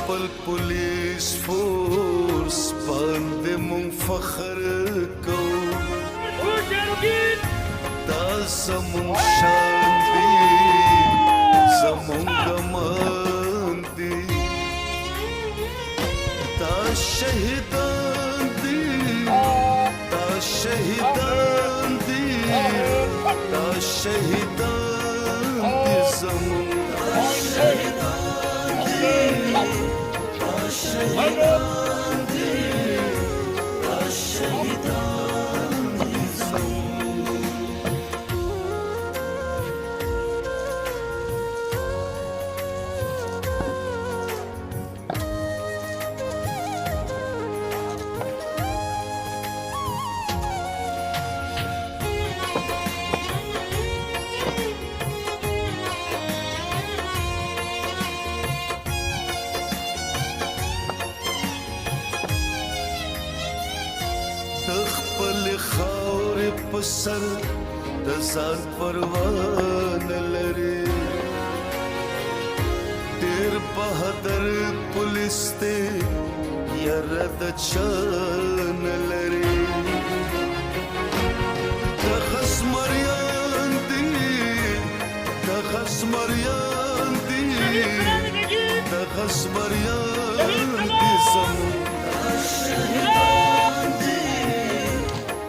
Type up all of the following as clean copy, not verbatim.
خپل پولیس فورس باندې مونږ فخر کوو دا زمونږ شان دی زمونږ ګمان دی دا شهیدان دي دا شهیدان دي دا شهیدان دي زمونږ شهیدان دي دا شهیدان دي دا شهیدان دي زمونږ خپل خاورې په سر د ځان پروا نه لري ډېر بهادر پولیس دی یاره د چا نه لري د خزمریان دي د خزمریان دي د خزمریان دي زموږ شهیدان دي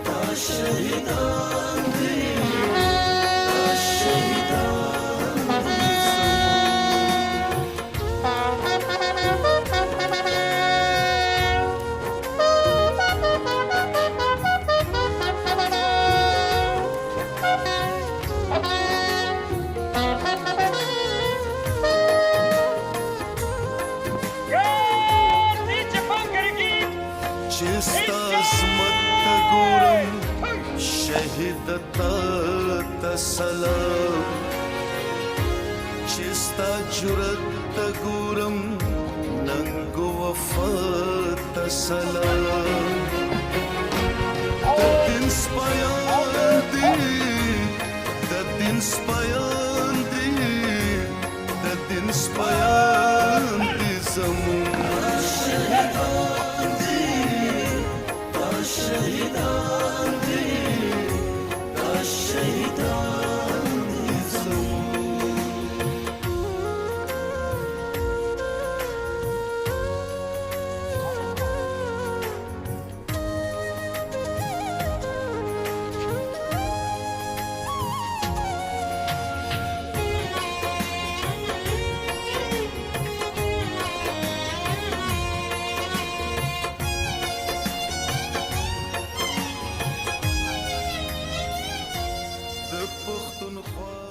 دا شهیدان دي دا شهیدان دي چستا عظمت ته ګورم شهید ته سلام چستا جرأت ته ګورم ننګ وفا ته سلام د دین سپیان دي د دین سپیان دي د دین سپیان دي زموږ شهیدان دي دا شهیدان دي دا شهیدان دي زموږ د پښتونخوا